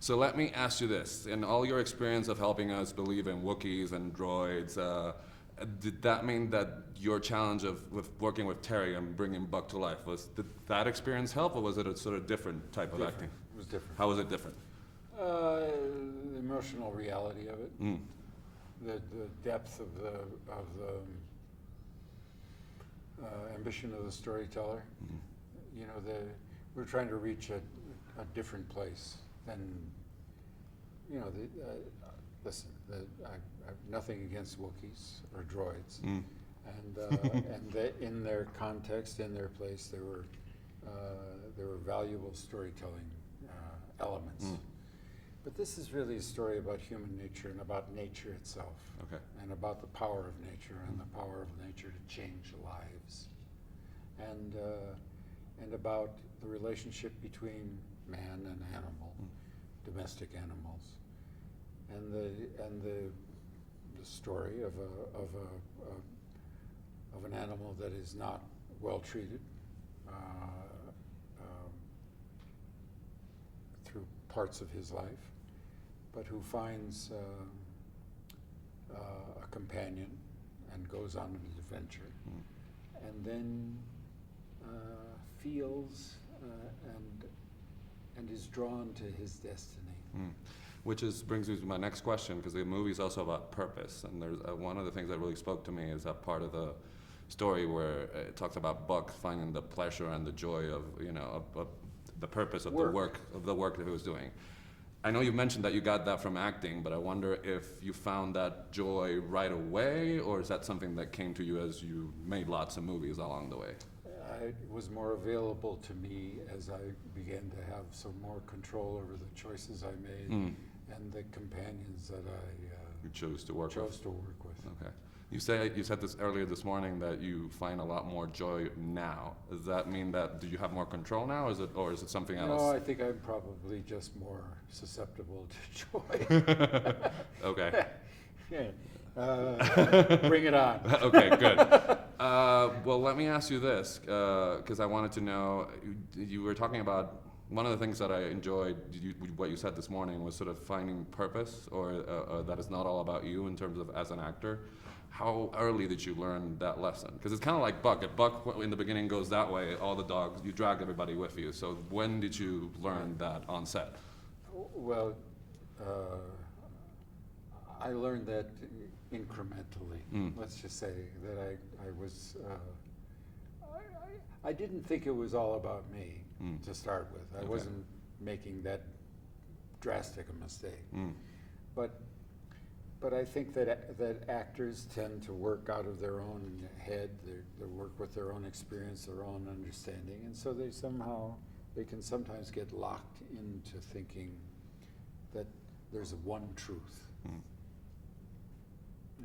So let me ask you this. In all your experience of helping us believe in wokies and droids, did that mean that your challenge with working with Terry and bringing Buck to life, did that experience help, or was it a sort of different type of acting? It was different. How was it different? The emotional reality of it, Mm. the depth of the ambition of the storyteller. Mm. You know, we're trying to reach a different place than, you know, listen, I have nothing against Wookiees or droids. Mm. And in their context, in their place, there were valuable storytelling elements. Mm. But this is really a story about human nature and about nature itself. Okay. And about the power of nature and the power of nature to change lives. And about the relationship between man and animal, domestic animals, and the story of an animal that is not well treated through parts of his life, but who finds a companion and goes on an adventure, and then feels and is drawn to his destiny. Mm. Which brings me to my next question, because the movie is also about purpose, and there's one of the things that really spoke to me is that part of the story where it talks about Buck finding the pleasure and the joy of, you know, of the purpose of the work that he was doing. I know you mentioned that you got that from acting, but I wonder if you found that joy right away, or is that something that came to you as you made lots of movies along the way? It was more available to me as I began to have some more control over the choices I made and the companions that You chose to work with. Okay. You said this earlier this morning that you find a lot more joy now. Does that mean that do you have more control now, or is it something else? No, I think I'm probably just more susceptible to joy. Okay. Yeah. Bring it on. Okay, good. Well, let me ask you this, because I wanted to know, you were talking about, one of the things that I enjoyed, what you said this morning, was sort of finding purpose, or that it's not all about you in terms of as an actor. How early did you learn that lesson? Because it's kind of like Buck. If Buck in the beginning goes that way, all the dogs, you drag everybody with you. So when did you learn that on set? Well, I learned that incrementally. Let's just say that I was, I didn't think it was all about me to start with. I wasn't making that drastic a mistake. But I think that actors tend to work out of their own head. They work with their own experience, their own understanding, and so they can sometimes get locked into thinking that there's one truth.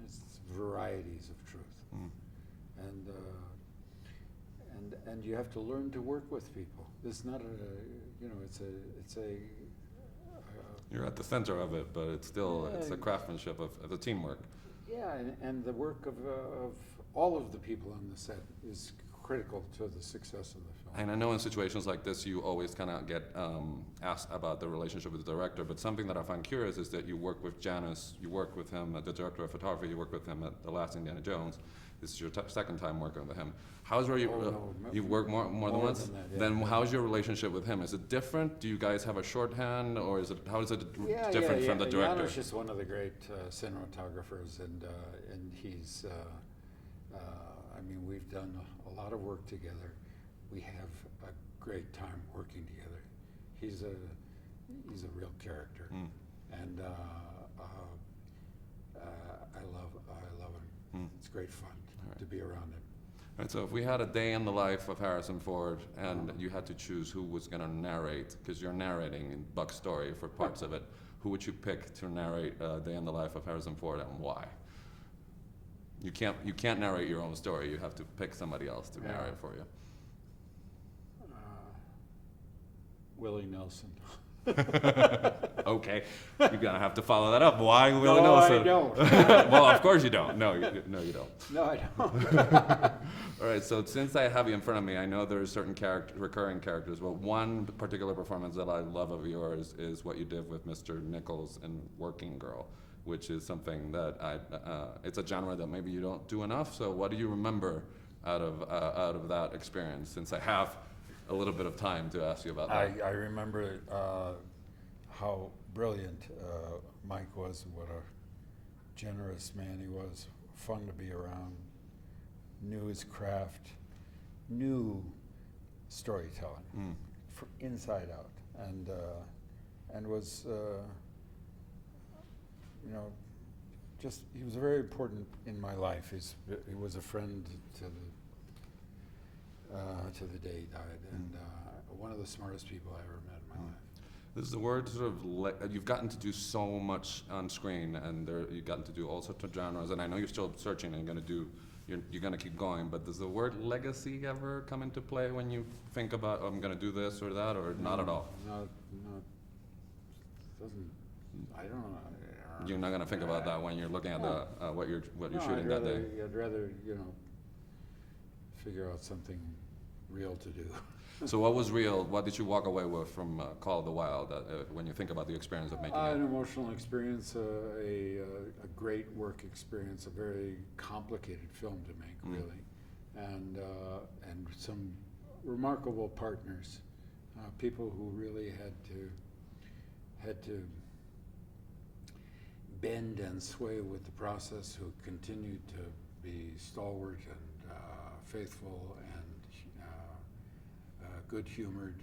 It's varieties of truth, and you have to learn to work with people. It's not it's a. You're at the center of it, but it's still it's a craftsmanship of the teamwork. Yeah, and the work of all of the people on the set is critical to the success of the film. And I know in situations like this, you always kind of get asked about the relationship with the director, but something that I find curious is that you work with Janus, you work with him, the director of photography, you work with him at The Last Indiana Jones. This is your second time working with him. How's you've worked more than once? Than that, yeah. Then how's your relationship with him? Is it different? Do you guys have a shorthand, or how is it different from the director? Janus is one of the great cinematographers, and he's. I mean, we've done a lot of work together. We have a great time working together. He's a real character, and I love him. It's great fun to be around him. All right, so if we had a day in the life of Harrison Ford, and you had to choose who was going to narrate, because you're narrating in Buck's story for parts of it, who would you pick to narrate a day in the life of Harrison Ford, and why? You can't narrate your own story. You have to pick somebody else to narrate for you. Willie Nelson. Okay. Okay, you're gonna have to follow that up. Why Willie No, I Nelson? don't. Well, of course you don't. No, you don't. No, I don't. All right, so since I have you in front of me, I know there's certain recurring characters, but one particular performance that I love of yours is what you did with Mr. Nichols in Working Girl, which is something that it's a genre that maybe you don't do enough. So what do you remember out of that experience? Since I have a little bit of time to ask you about that. I remember how brilliant Mike was, what a generous man he was, fun to be around, knew his craft, knew storytelling inside out, and was, just, he was very important in my life. He was a friend to the day he died, and one of the smartest people I ever met in my life. This is the word sort of, you've gotten to do so much on screen, and you've gotten to do all sorts of genres, and I know you're still searching and you're gonna keep going, but does the word legacy ever come into play when you think about, I'm gonna do this or that, or not at all? No, doesn't, I don't know. You're not gonna think about that when you're looking at what you're shooting I'd that day. I'd rather, figure out something real to do. So what was real? What did you walk away with from Call of the Wild when you think about the experience of making An it? emotional experience, a great work experience, a very complicated film to make, really, and some remarkable partners, people who really had to bend and sway with the process, who continued to be stalwart and faithful and good-humored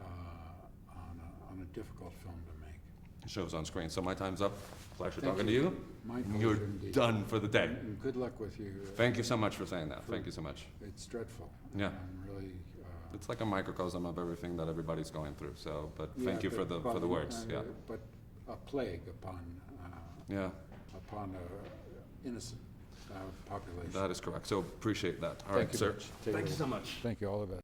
on a difficult film to make. It shows on screen. So my time's up. Pleasure Thank talking to you. My pleasure You're indeed. done for the day. And good luck with you. Thank you so much for saying that. Thank you so much. It's dreadful. Yeah. I'm really. It's like a microcosm of everything that everybody's going through. So, but thank you for the words. Yeah. But a plague upon a innocent population. That is correct. So appreciate that. All Thank right, you sir. much. Take Thank you care. so much. Thank you. All the best.